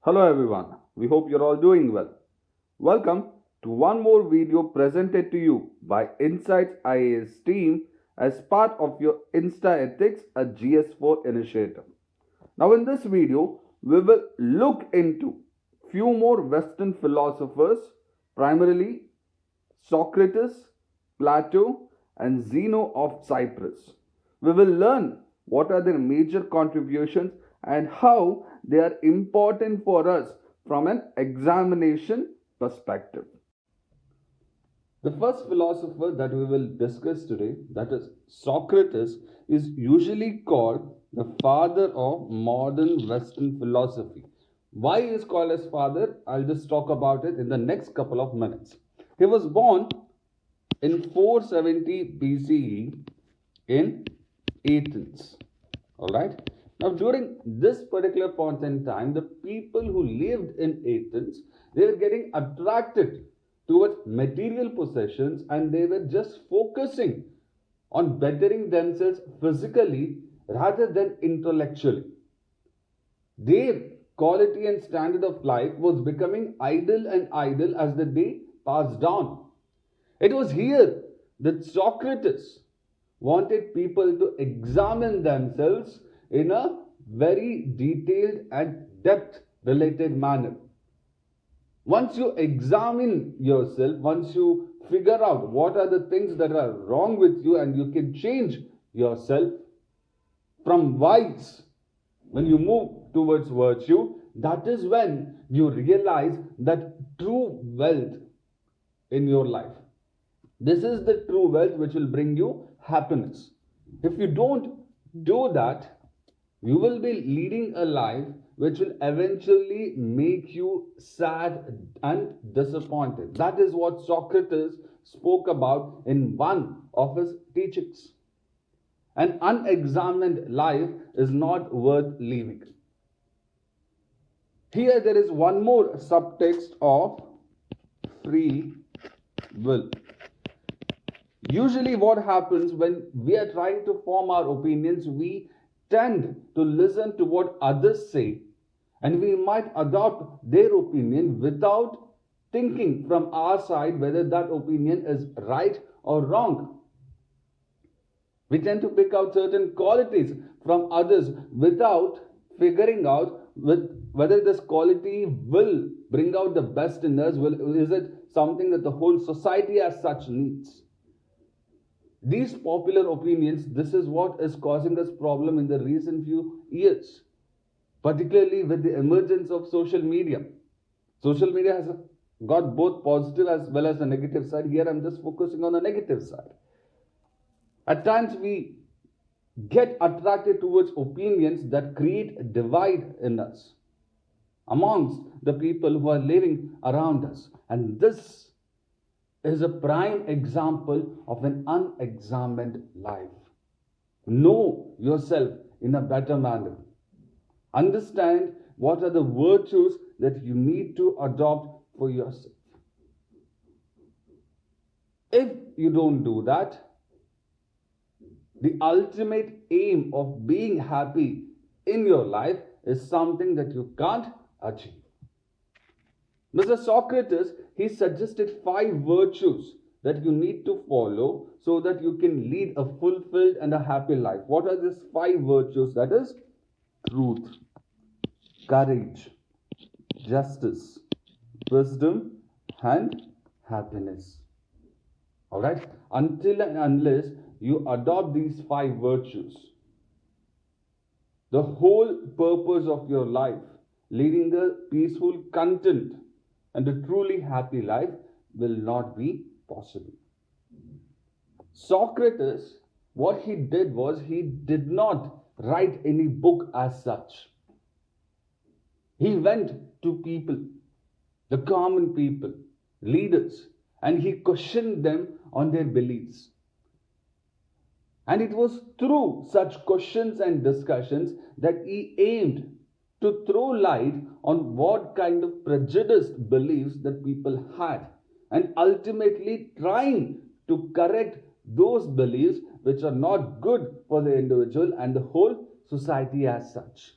Hello everyone, we hope you're all doing well. Welcome to one more video presented to you by Insights IAS team as part of your InstaEthics, a GS4 initiative. Now in this video, we will look into few more Western philosophers, primarily Socrates, Plato and Zeno of Cyprus. We will learn what are their major contributions and how they are important for us from an examination perspective. The first philosopher that we will discuss today, that is Socrates, is usually called the father of modern Western philosophy. Why he is called as father? I'll just talk about it in the next couple of minutes. He was born in 470 BCE in Athens. Alright. Now, during this particular point in time, the people who lived in Athens, they were getting attracted towards material possessions and they were just focusing on bettering themselves physically rather than intellectually. Their quality and standard of life was becoming idle as the day passed on. It was here that Socrates wanted people to examine themselves in a very detailed and depth related manner. Once you examine yourself, once you figure out what are the things that are wrong with you and you can change yourself from vice, when you move towards virtue, that is when you realize that true wealth in your life. This is the true wealth which will bring you happiness. If you don't do that, you will be leading a life which will eventually make you sad and disappointed. That is what Socrates spoke about in one of his teachings. An unexamined life is not worth living. Here there is one more subtext of free will. Usually what happens when we are trying to form our opinions, we tend to listen to what others say and we might adopt their opinion without thinking from our side whether that opinion is right or wrong. We tend to pick out certain qualities from others without figuring out whether this quality will bring out the best in us. Is it something that the whole society as such needs? These popular opinions, this is what is causing us problem in the recent few years, particularly with the emergence of social media. Social media has got both positive as well as the negative side. Here I'm just focusing on the negative side. At times we get attracted towards opinions that create a divide in us amongst the people who are living around us. And this is a prime example of an unexamined life. Know yourself in a better manner. Understand what are the virtues that you need to adopt for yourself. If you don't do that, the ultimate aim of being happy in your life is something that you can't achieve. Mr. Socrates, he suggested 5 virtues that you need to follow so that you can lead a fulfilled and a happy life. What are these 5 virtues? That is truth, courage, justice, wisdom, and happiness. Alright? Until and unless you adopt these 5 virtues, the whole purpose of your life, leading a peaceful, content, and a truly happy life will not be possible. Socrates, what he did was he did not write any book as such. He went to people, the common people, leaders, and he questioned them on their beliefs. And it was through such questions and discussions that he aimed to throw light on what kind of prejudiced beliefs that people had, and ultimately trying to correct those beliefs which are not good for the individual and the whole society as such.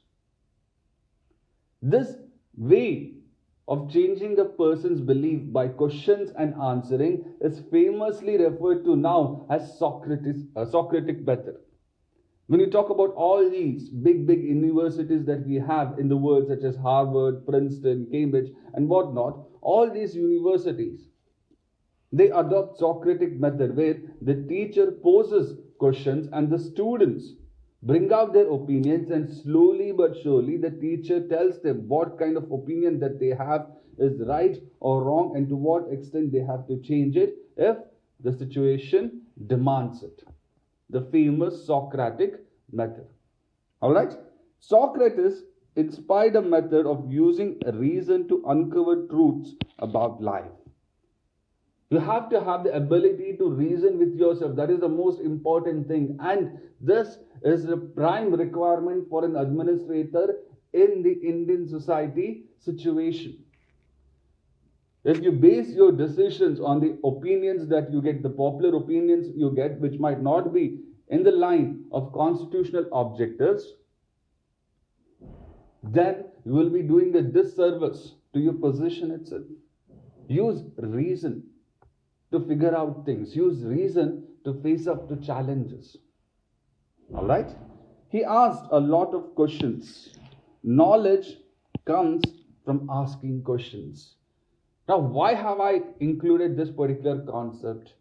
This way of changing a person's belief by questions and answering is famously referred to now as Socratic method. When you talk about all these big universities that we have in the world, such as Harvard, Princeton, Cambridge, and whatnot, all these universities, they adopt Socratic method where the teacher poses questions and the students bring out their opinions, and slowly but surely the teacher tells them what kind of opinion that they have is right or wrong and to what extent they have to change it if the situation demands it. The famous Socratic method. Alright? Socrates inspired a method of using reason to uncover truths about life. You have to have the ability to reason with yourself. That is the most important thing. And this is a prime requirement for an administrator in the Indian society situation. If you base your decisions on the opinions that you get, the popular opinions you get, which might not be in the line of constitutional objectives, then you will be doing a disservice to your position itself. Use reason to figure out things. Use reason to face up to challenges. Alright? He asked a lot of questions. Knowledge comes from asking questions. Now, why have I included this particular concept?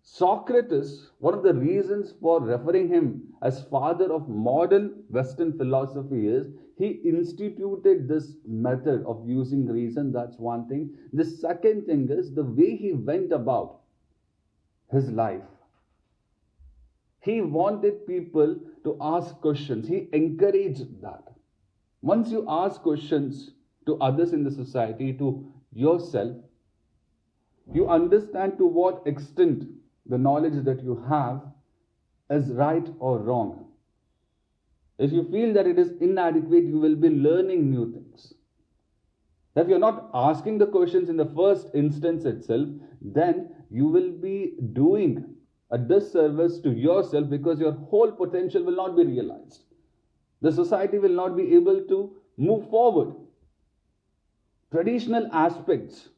Socrates, one of the reasons for referring him as father of modern Western philosophy is he instituted this method of using reason. That's one thing. The second thing is the way he went about his life. He wanted people to ask questions. He encouraged that. Once you ask questions to others in the society, to yourself, you understand to what extent the knowledge that you have is right or wrong. If you feel that it is inadequate, you will be learning new things. If you're not asking the questions in the first instance itself, then you will be doing a disservice to yourself because your whole potential will not be realized. The society will not be able to move forward. Traditional aspects,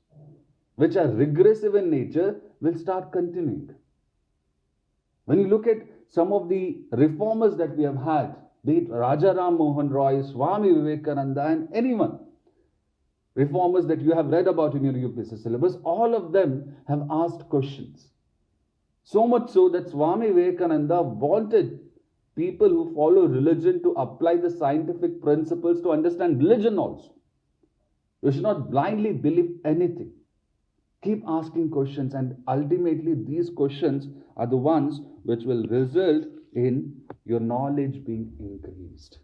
which are regressive in nature, will start continuing. When you look at some of the reformers that we have had, be it Raja Ram Mohan Roy, Swami Vivekananda, and anyone, reformers that you have read about in your UPSC syllabus, all of them have asked questions. So much so that Swami Vivekananda wanted people who follow religion to apply the scientific principles to understand religion also. You should not blindly believe anything. Keep asking questions, and ultimately these questions are the ones which will result in your knowledge being increased.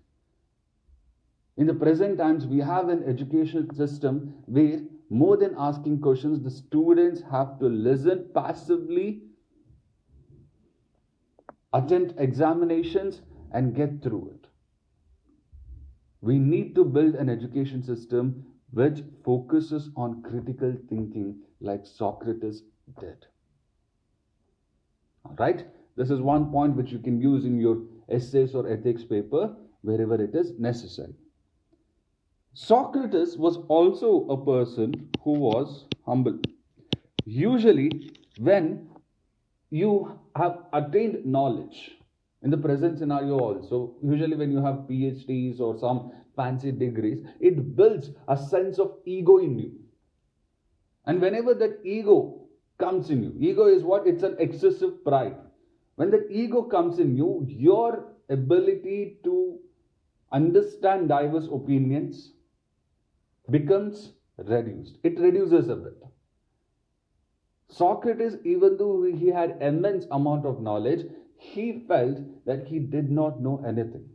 In the present times, we have an educational system where more than asking questions, the students have to listen passively, attend examinations, and get through it. We need to build an education system which focuses on critical thinking like Socrates did. Alright? This is one point which you can use in your essays or ethics paper wherever it is necessary. Socrates was also a person who was humble. Usually, when you have attained knowledge, in the present scenario also, usually when you have PhDs or some fancy degrees, it builds a sense of ego in you. And whenever that ego comes in you, ego is what? It's an excessive pride. When that ego comes in you, your ability to understand diverse opinions becomes reduced. It reduces a bit. Socrates, even though he had immense amount of knowledge, he felt that he did not know anything.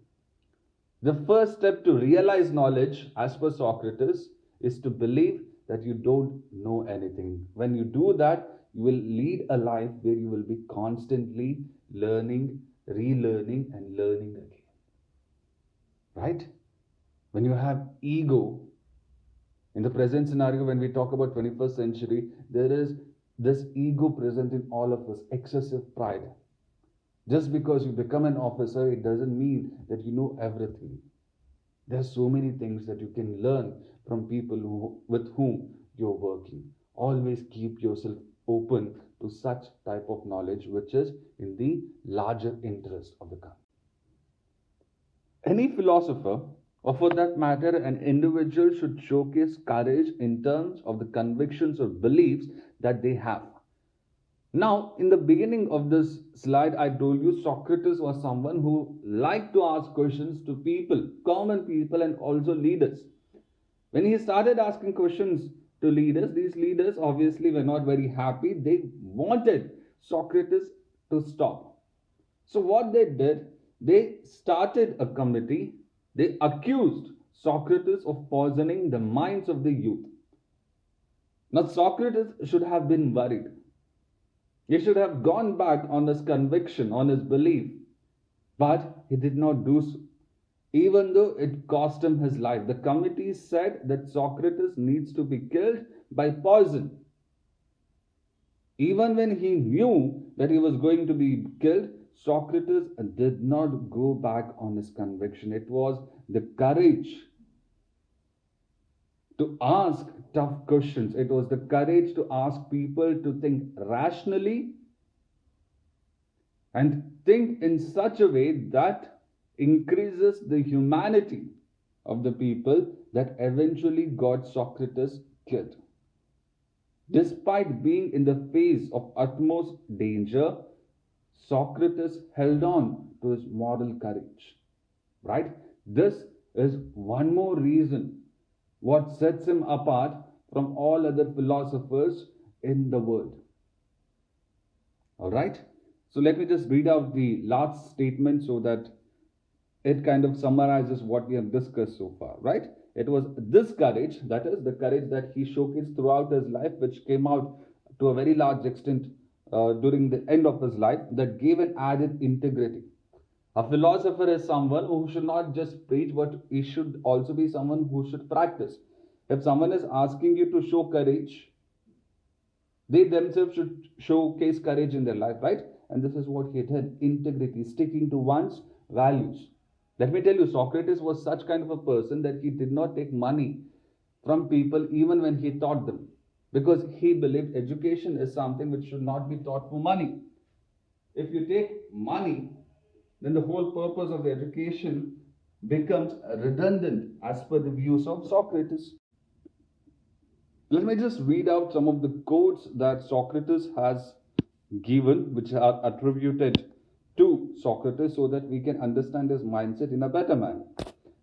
The first step to realize knowledge, as per Socrates, is to believe that you don't know anything. When you do that, you will lead a life where you will be constantly learning, relearning, and learning again. Right? When you have ego, in the present scenario, when we talk about 21st century, there is this ego present in all of us, excessive pride. Just because you become an officer, it doesn't mean that you know everything. There's so many things that you can learn from people with whom you're working. Always keep yourself open to such type of knowledge which is in the larger interest of the country. Any philosopher, or for that matter, an individual, should showcase courage in terms of the convictions or beliefs that they have. Now, in the beginning of this slide, I told you Socrates was someone who liked to ask questions to people, common people, and also leaders. When he started asking questions to leaders, these leaders obviously were not very happy. They wanted Socrates to stop. So, what they did, they started a committee. They accused Socrates of poisoning the minds of the youth. Now, Socrates should have been worried. He should have gone back on his conviction, on his belief, but he did not do so. Even though it cost him his life, the committee said that Socrates needs to be killed by poison. Even when he knew that he was going to be killed, Socrates did not go back on his conviction. It was the courage to ask tough questions. It was the courage to ask people to think rationally and think in such a way that increases the humanity of the people that eventually got Socrates killed. Despite being in the face of utmost danger, Socrates held on to his moral courage. Right? This is one more reason what sets him apart from all other philosophers in the world. Alright? So let me just read out the last statement so that it kind of summarizes what we have discussed so far, right? It was this courage, that is the courage that he showcased throughout his life, which came out to a very large extent during the end of his life, that gave an added integrity. A philosopher is someone who should not just preach, but he should also be someone who should practice. If someone is asking you to show courage, they themselves should showcase courage in their life, right? And this is what he did: integrity, sticking to one's values. Let me tell you, Socrates was such kind of a person that he did not take money from people even when he taught them, because he believed education is something which should not be taught for money. If you take money, then the whole purpose of the education becomes redundant as per the views of Socrates. Let me just read out some of the quotes that Socrates has given, which are attributed to Socrates, so that we can understand his mindset in a better manner.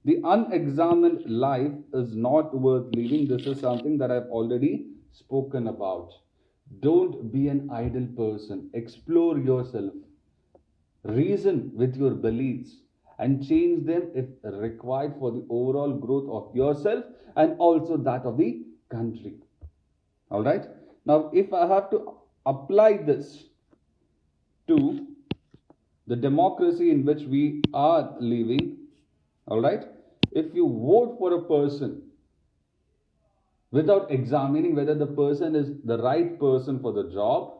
The unexamined life is not worth living. This is something that I've already spoken about. Don't be an idle person. Explore yourself. Reason with your beliefs and change them if required for the overall growth of yourself and also that of the country. All right. Now, if I have to apply this to the democracy in which we are living, all right, if you vote for a person without examining whether the person is the right person for the job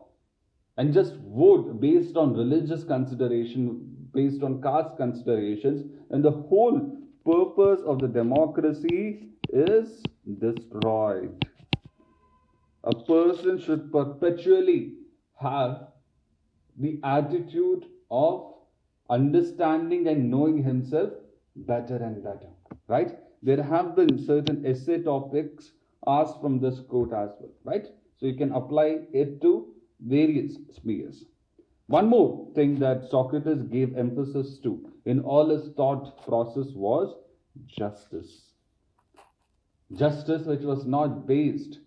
and just vote based on religious consideration, based on caste considerations, and the whole purpose of the democracy is destroyed. A person should perpetually have the attitude of understanding and knowing himself better and better, right? There have been certain essay topics asked from this quote as well, right? So you can apply it to various spheres. One more thing that Socrates gave emphasis to in all his thought process was justice. Justice which was not based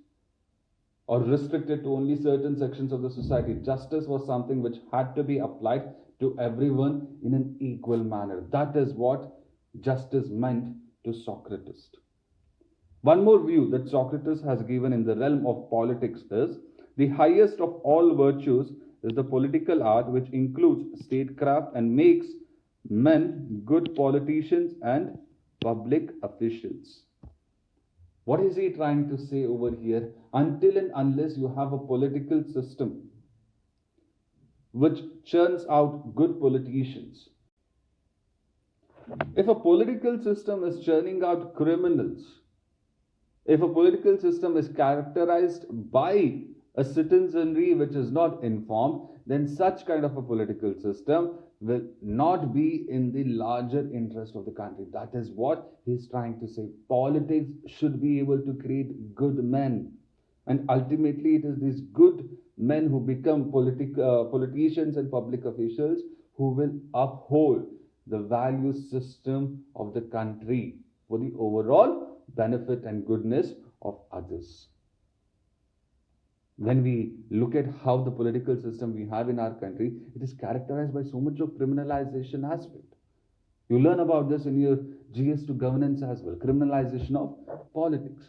or restricted to only certain sections of the society. Justice was something which had to be applied to everyone in an equal manner. That is what justice meant to Socrates. One more view that Socrates has given in the realm of politics is the highest of all virtues is the political art, which includes statecraft and makes men good politicians and public officials. What is he trying to say over here? Until and unless you have a political system which churns out good politicians, If a political system is churning out criminals, if a political system is characterized by a citizenry which is not informed, then such kind of a political system will not be in the larger interest of the country. That is what he's trying to say. Politics should be able to create good men. And ultimately, it is these good men who become politicians and public officials who will uphold the value system of the country for the overall benefit and goodness of others. When we look at how the political system we have in our country, it is characterized by so much of criminalization aspect. You learn about this in your GS2 governance as well, criminalization of politics.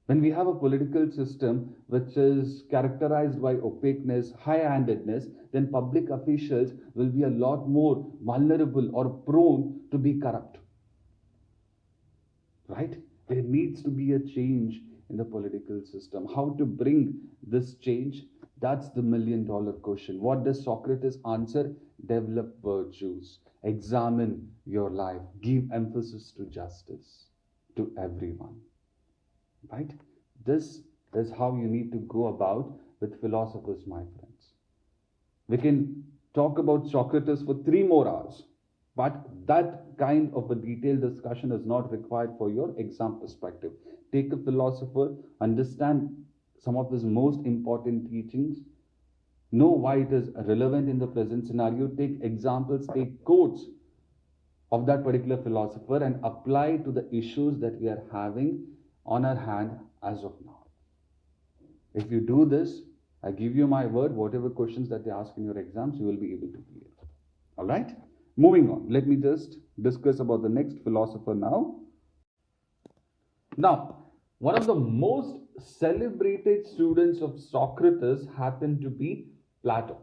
When we have a political system which is characterized by opaqueness, high-handedness, then public officials will be a lot more vulnerable or prone to be corrupt. Right? There needs to be a change in the political system. How to bring this change? That's the million-dollar question. What does Socrates answer? Develop virtues. Examine your life. Give emphasis to justice to everyone. Right? This is how you need to go about with philosophers, my friends. We can talk about Socrates for 3 more hours, but that kind of a detailed discussion is not required for your exam perspective. Take a philosopher, understand some of his most important teachings, know why it is relevant in the present scenario, take examples, take quotes of that particular philosopher and apply to the issues that we are having on our hand as of now. If you do this, I give you my word, whatever questions that they ask in your exams, you will be able to clear. All right? Moving on. Let me just discuss about the next philosopher now. Now, one of the most celebrated students of Socrates happened to be Plato.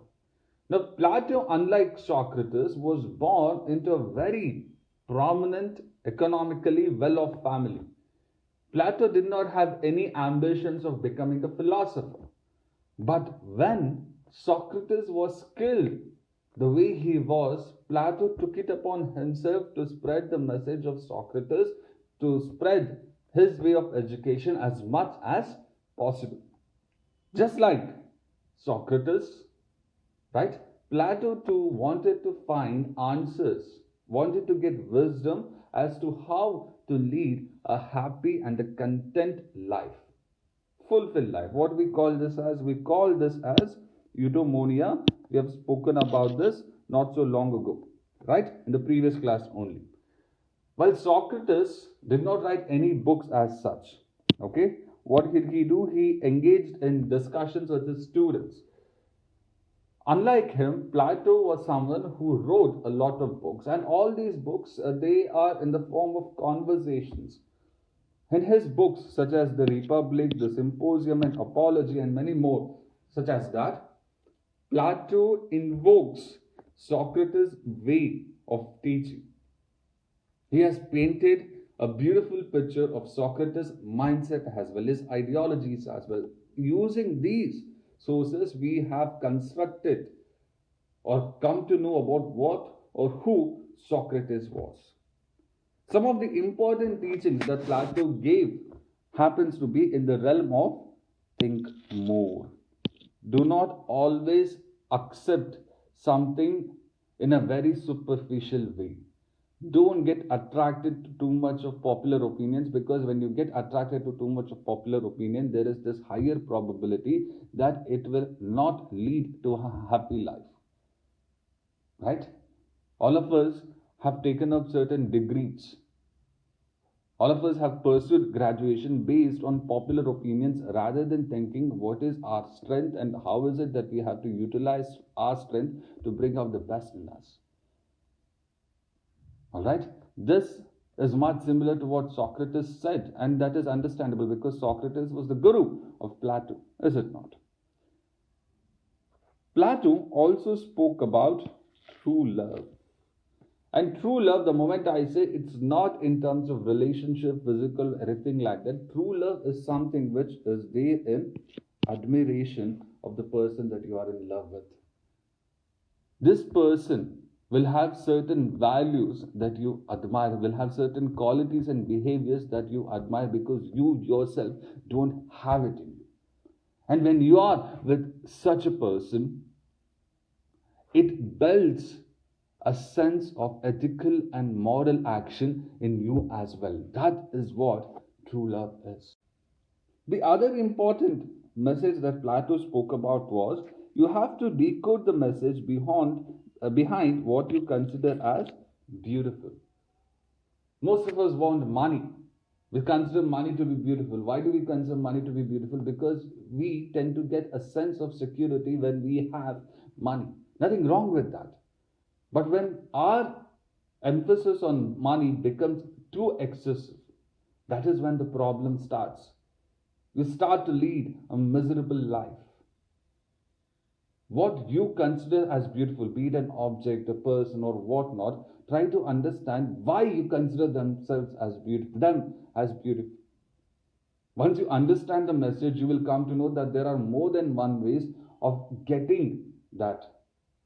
Now, Plato, unlike Socrates, was born into a very prominent, economically well-off family. Plato did not have any ambitions of becoming a philosopher. But when Socrates was killed the way he was, Plato took it upon himself to spread the message of Socrates, to spread his way of education as much as possible. Just like Socrates, right? Plato too wanted to find answers, wanted to get wisdom as to how to lead a happy and a content life, fulfilled life. What we call this as? We call this as eudaimonia. We have spoken about this not so long ago, right? In the previous class only. While Socrates did not write any books as such, okay? What did he do? He engaged in discussions with his students. Unlike him, Plato was someone who wrote a lot of books, and all these books, they are in the form of conversations. In his books, such as the Republic, the Symposium, and Apology, and many more, such as that, Plato invokes Socrates' way of teaching. He has painted a beautiful picture of Socrates' mindset as well, his ideologies as well. Using these sources, we have constructed or come to know about what or who Socrates was. Some of the important teachings that Plato gave happens to be in the realm of think more. Do not always accept something in a very superficial way. Don't get attracted to too much of popular opinions, because when you get attracted to too much of popular opinion, there is this higher probability that it will not lead to a happy life. Right? All of us have taken up certain degrees. All of us have pursued graduation based on popular opinions rather than thinking what is our strength and how is it that we have to utilize our strength to bring out the best in us. All right? This is much similar to what Socrates said, and that is understandable because Socrates was the guru of Plato, is it not? Plato also spoke about true love. And true love, the moment I say, it's not in terms of relationship, physical, everything like that. True love is something which is there in admiration of the person that you are in love with. This person will have certain values that you admire, will have certain qualities and behaviors that you admire because you yourself don't have it in you. And when you are with such a person, it builds a sense of ethical and moral action in you as well. That is what true love is. The other important message that Plato spoke about was you have to decode the message behind what you consider as beautiful. Most of us want money. We consider money to be beautiful. Why do we consider money to be beautiful? Because we tend to get a sense of security when we have money. Nothing wrong with that. But when our emphasis on money becomes too excessive, that is when the problem starts. You start to lead a miserable life. What you consider as beautiful, be it an object, a person, or whatnot, try to understand why you consider them as beautiful. Once you understand the message, you will come to know that there are more than one ways of getting that.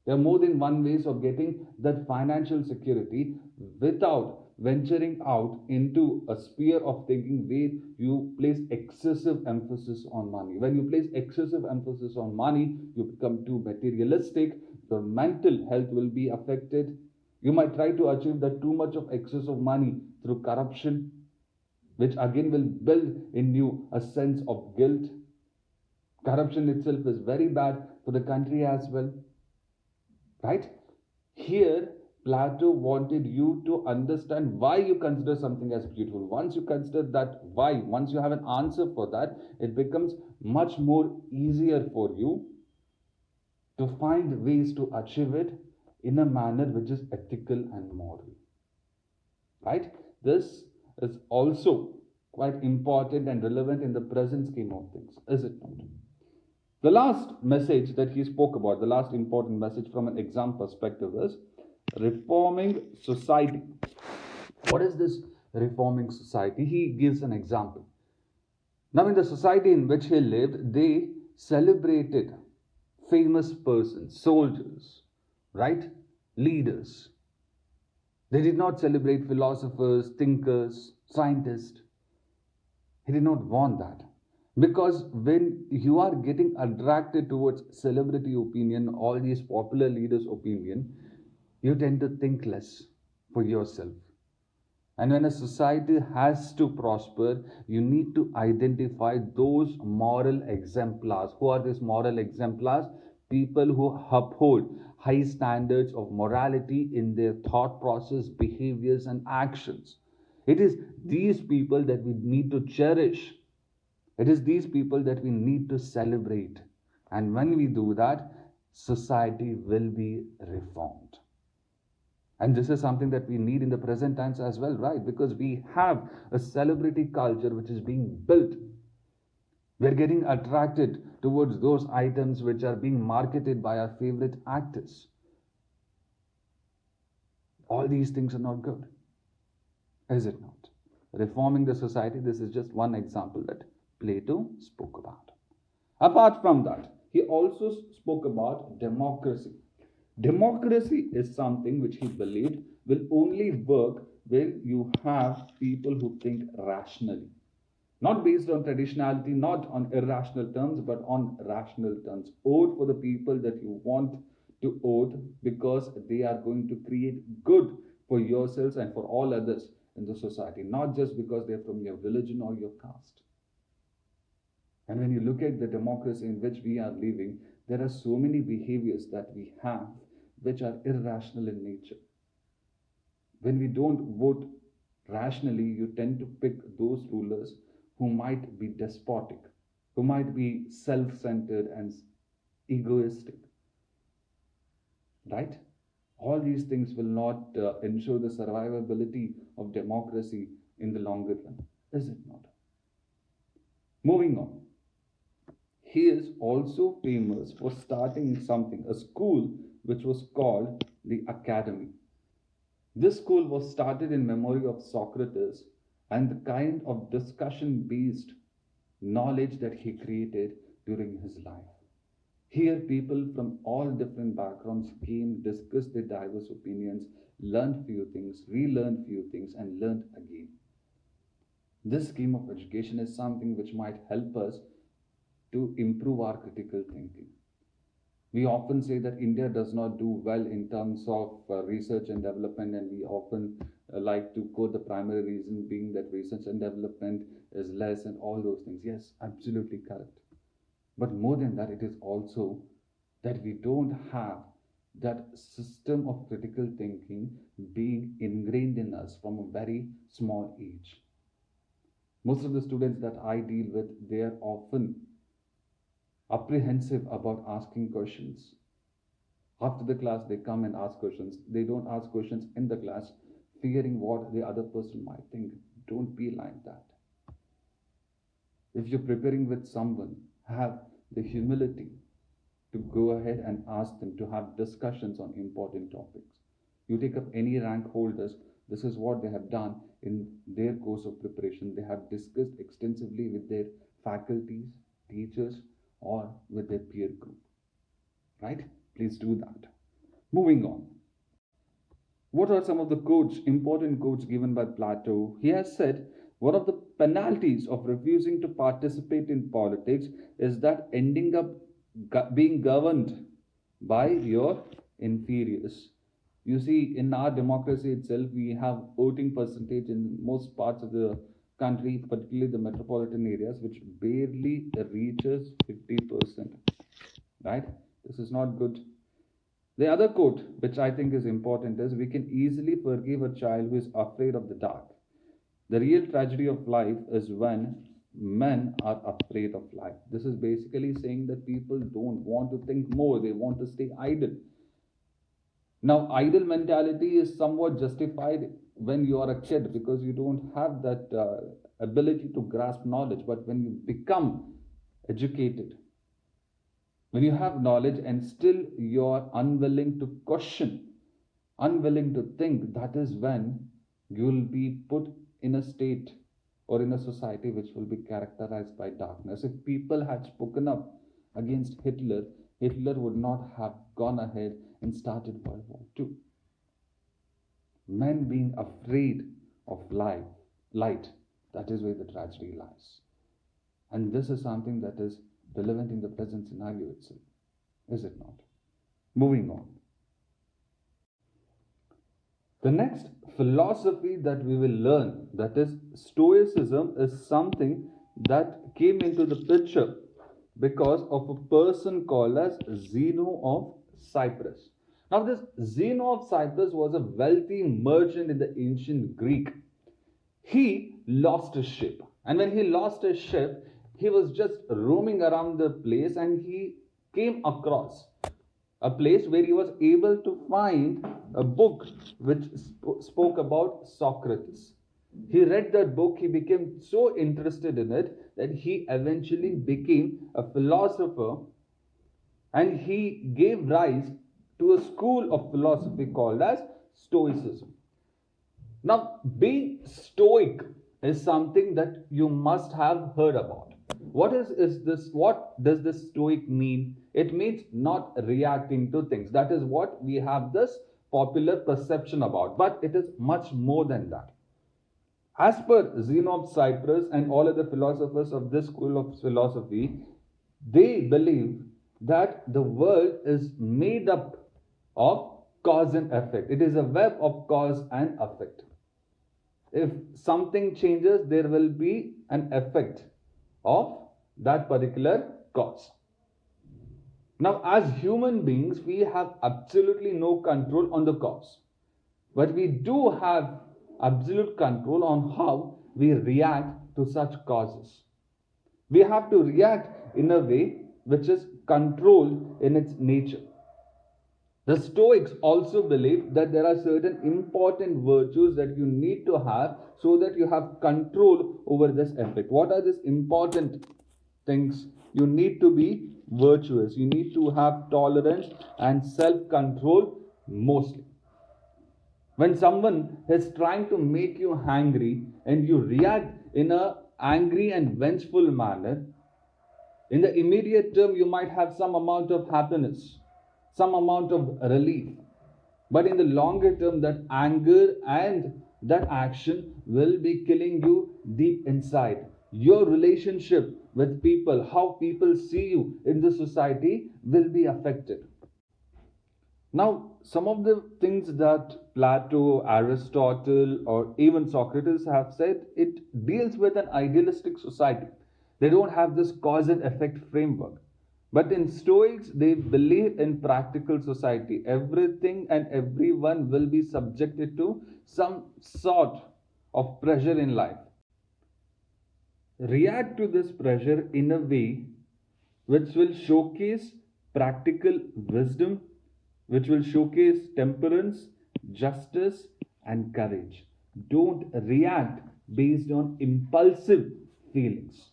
There are more than one ways of getting that financial security without venturing out into a sphere of thinking where you place excessive emphasis on money. When you place excessive emphasis on money, you become too materialistic, your mental health will be affected. You might try to achieve that too much of excess of money through corruption, which again will build in you a sense of guilt. Corruption itself is very bad for the country as well. Right? Here, Plato wanted you to understand why you consider something as beautiful. Once you consider that why, once you have an answer for that, it becomes much more easier for you to find ways to achieve it in a manner which is ethical and moral. Right? This is also quite important and relevant in the present scheme of things, is it not? The last message that he spoke about, the last important message from an exam perspective is reforming society. What is this reforming society? He gives an example. Now, in the society in which he lived, they celebrated famous persons, soldiers, right? Leaders. They did not celebrate philosophers, thinkers, scientists. He did not want that. Because when you are getting attracted towards celebrity opinion, all these popular leaders' opinion, you tend to think less for yourself. And when a society has to prosper, you need to identify those moral exemplars. Who are these moral exemplars? People who uphold high standards of morality in their thought process, behaviors, and actions. It is these people that we need to cherish. It is these people that we need to celebrate. And when we do that, society will be reformed. And this is something that we need in the present times as well, right? Because we have a celebrity culture which is being built. We're getting attracted towards those items which are being marketed by our favorite actors. All these things are not good, is it not? Reforming the society, this is just one example that Plato spoke about. Apart from that, he also spoke about democracy. Democracy is something which he believed will only work when you have people who think rationally. Not based on traditionality, not on irrational terms, but on rational terms. Vote for the people that you want to vote because they are going to create good for yourselves and for all others in the society, not just because they're from your religion or your caste. And when you look at the democracy in which we are living, there are so many behaviors that we have which are irrational in nature. When we don't vote rationally, you tend to pick those rulers who might be despotic, who might be self-centered and egoistic. Right? All these things will not ensure the survivability of democracy in the longer run, is it not? Moving on. He is also famous for starting something, a school which was called the Academy. This school was started in memory of Socrates and the kind of discussion based knowledge that he created during his life. Here, people from all different backgrounds came, discussed their diverse opinions, learned few things, relearned few things, and learned again. This scheme of education is something which might help us to improve our critical thinking. We often say that India does not do well in terms of research and development, and we often like to quote the primary reason being that research and development is less and all those things. Yes, absolutely correct. But more than that, it is also that we don't have that system of critical thinking being ingrained in us from a very small age. Most of the students that I deal with, they are often apprehensive about asking questions. After the class, they come and ask questions. They don't ask questions in the class, fearing what the other person might think. Don't be like that. If you're preparing with someone, have the humility to go ahead and ask them to have discussions on important topics. You take up any rank holders, this is what they have done in their course of preparation. They have discussed extensively with their faculties, teachers, or with their peer group. Right? Please do that. Moving on. What are some of the quotes, important quotes given by Plato? He has said, one of the penalties of refusing to participate in politics is that ending up being governed by your inferiors. You see, in our democracy itself, we have voting percentage in most parts of the country, particularly the metropolitan areas, which barely reaches 50%. Right? This is not good. The other quote, which I think is important, is we can easily forgive a child who is afraid of the dark. The real tragedy of life is when men are afraid of life. This is basically saying that people don't want to think more, they want to stay idle. Now, idle mentality is somewhat justified when you are a kid because you don't have that ability to grasp knowledge. But when you become educated, when you have knowledge and still you are unwilling to question, unwilling to think, that is when you will be put in a state or in a society which will be characterized by darkness. If people had spoken up against Hitler, Hitler would not have gone ahead and started World War II. Men being afraid of light, that is where the tragedy lies. And this is something that is relevant in the present scenario itself, is it not? Moving on. The next philosophy that we will learn, that is Stoicism, is something that came into the picture because of a person called as Zeno of Cyprus. Now, this Zeno of Cyprus was a wealthy merchant in the ancient Greek. He lost his ship, and when he lost his ship, he was just roaming around the place and he came across a place where he was able to find a book which spoke about Socrates. He read that book, he became so interested in it that he eventually became a philosopher, and he gave rise to a school of philosophy called as Stoicism. Now, being stoic is something that you must have heard about. What is this? What does this stoic mean? It means not reacting to things. That is what we have this popular perception about. But it is much more than that. As per Zeno of Cyprus and all other philosophers of this school of philosophy, they believe that the world is made up of cause and effect. It is a web of cause and effect. If something changes, there will be an effect of that particular cause. Now, as human beings, we have absolutely no control on the cause. But we do have absolute control on how we react to such causes. We have to react in a way which is controlled in its nature. The Stoics also believe that there are certain important virtues that you need to have so that you have control over this effect. What are these important things? You need to be virtuous. You need to have tolerance and self-control mostly. When someone is trying to make you angry and you react in an angry and vengeful manner, In the immediate term, you might have some amount of happiness, some amount of relief. But in the longer term, that anger and that action will be killing you deep inside. Your relationship with people, how people see you in the society, will be affected. Now, some of the things that Plato, Aristotle, or even Socrates have said, it deals with an idealistic society. They don't have this cause and effect framework. But in Stoics, they believe in practical society. Everything and everyone will be subjected to some sort of pressure in life. React to this pressure in a way which will showcase practical wisdom, which will showcase temperance, justice, and courage. Don't react based on impulsive feelings,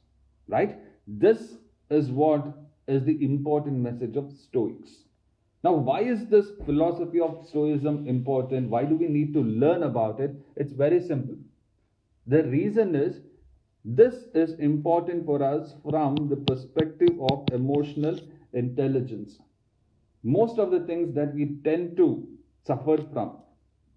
right? This is what is the important message of Stoics. Now, why is this philosophy of Stoicism important? Why do we need to learn about it? It's very simple. The reason is this is important for us from the perspective of emotional intelligence. Most of the things that we tend to suffer from,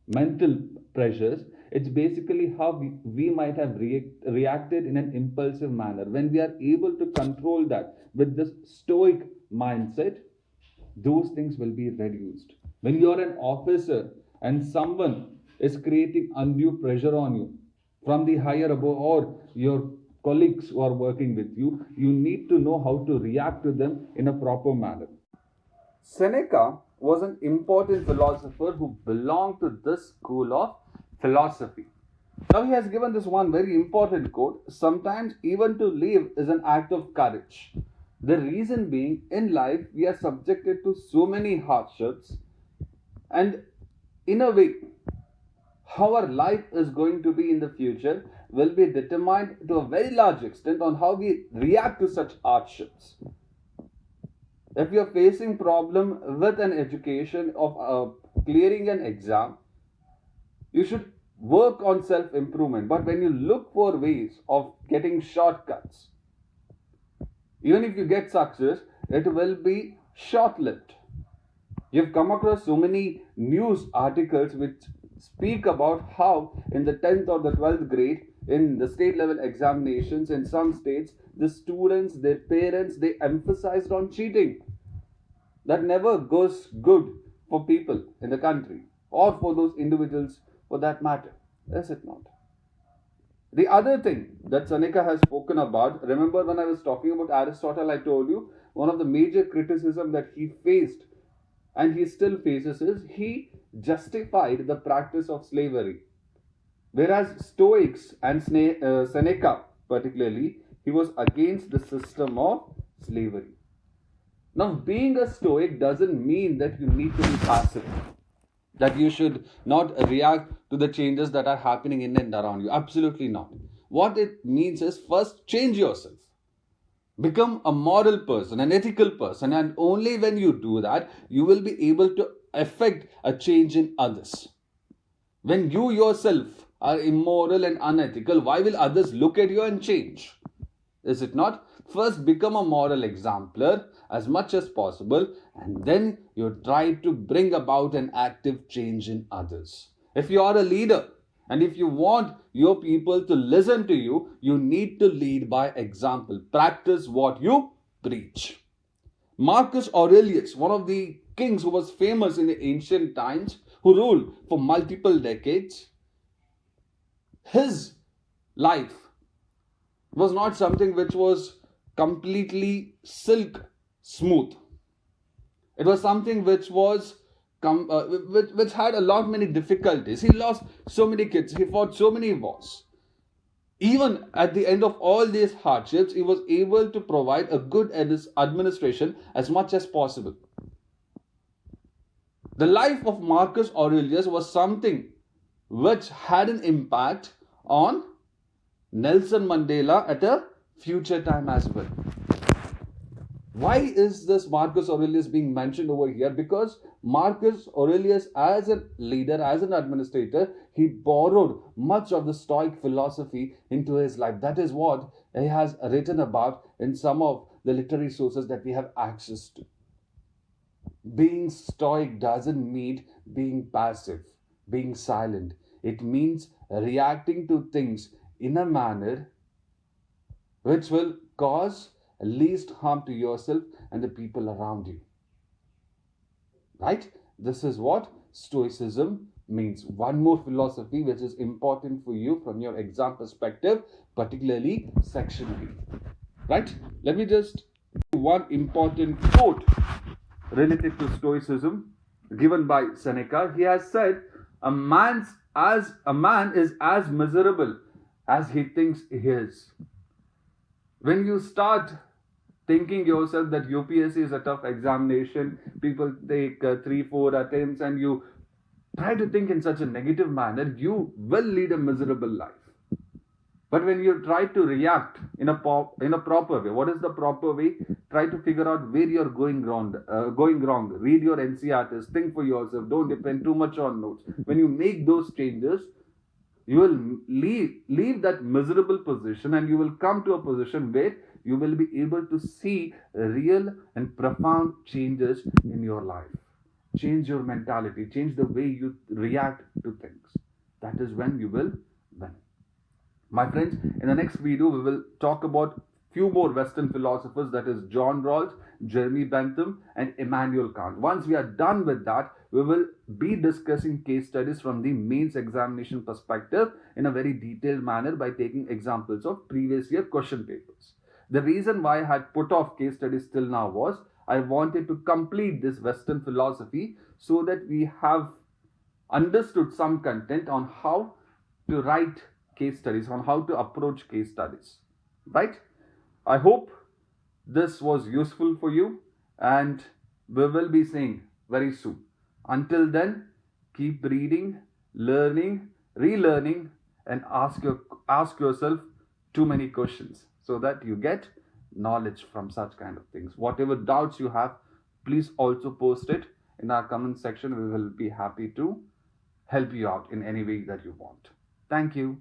mental pressures, it's basically how we might have reacted in an impulsive manner. When we are able to control that with this stoic mindset, those things will be reduced. When you are an officer and someone is creating undue pressure on you from the higher above or your colleagues who are working with you, you need to know how to react to them in a proper manner. Seneca was an important philosopher who belonged to this school of philosophy. Now, he has given this one very important quote: sometimes even to live is an act of courage. The reason being, in life, we are subjected to so many hardships, and in a way, how our life is going to be in the future will be determined to a very large extent on how we react to such hardships. If you're facing problem with an education of clearing an exam, you should work on self improvement. But when you look for ways of getting shortcuts, even if you get success, it will be short lived. You've come across so many news articles which speak about how in the 10th or the 12th grade, in the state level examinations in some states, the students, their parents, they emphasized on cheating. That never goes good for people in the country or for those individuals for that matter, is it not? The other thing that Seneca has spoken about, remember when I was talking about Aristotle, I told you one of the major criticism that he faced and he still faces is he justified the practice of slavery. Whereas Stoics and Seneca particularly, he was against the system of slavery. Now, being a Stoic doesn't mean that you need to be passive, that you should not react to the changes that are happening in and around you. Absolutely not. What it means is first change yourself. Become a moral person, an ethical person, and only when you do that, you will be able to affect a change in others. When you yourself are immoral and unethical, why will others look at you and change? Is it not? First, become a moral exemplar as much as possible, and then you try to bring about an active change in others. If you are a leader and if you want your people to listen to you, you need to lead by example. Practice what you preach. Marcus Aurelius, one of the kings who was famous in the ancient times, who ruled for multiple decades, his life was not something which was completely silk smooth. It was something which was which had a lot many difficulties. He lost so many kids. He fought so many wars. Even at the end of all these hardships, he was able to provide a good administration as much as possible. The life of Marcus Aurelius was something which had an impact on Nelson Mandela at a future time as well. Why is this Marcus Aurelius being mentioned over here? Because Marcus Aurelius, as a leader, as an administrator, he borrowed much of the Stoic philosophy into his life. That is what he has written about in some of the literary sources that we have access to. Being stoic doesn't mean being passive, being silent. It means reacting to things in a manner which will cause least harm to yourself and the people around you. Right? This is what Stoicism means. One more philosophy which is important for you from your exam perspective, particularly section B. Right? Let me just give one important quote related to Stoicism given by Seneca. He has said, a man is as miserable as he thinks he is. When you start thinking yourself that UPSC is a tough examination, people take 3-4 attempts, and you try to think in such a negative manner, you will lead a miserable life. But when you try to react in a proper way, what is the proper way? Try to figure out where you're going wrong. Read your NCRTs. Think for yourself. Don't depend too much on notes. When you make those changes, you will leave that miserable position, and you will come to a position where you will be able to see real and profound changes in your life. Change your mentality. Change the way you react to things. That is when you will win. My friends, in the next video, we will talk about few more Western philosophers, that is John Rawls, Jeremy Bentham, and Immanuel Kant. Once we are done with that, we will be discussing case studies from the mains examination perspective in a very detailed manner by taking examples of previous year question papers. The reason why I had put off case studies till now was I wanted to complete this Western philosophy so that we have understood some content on how to write case studies, on how to approach case studies. Right? I hope this was useful for you, and we will be seeing very soon. Until then, keep reading, learning, relearning, and ask yourself too many questions so that you get knowledge from such kind of things. Whatever doubts you have, please also post it in our comment section. We will be happy to help you out in any way that you want. Thank you.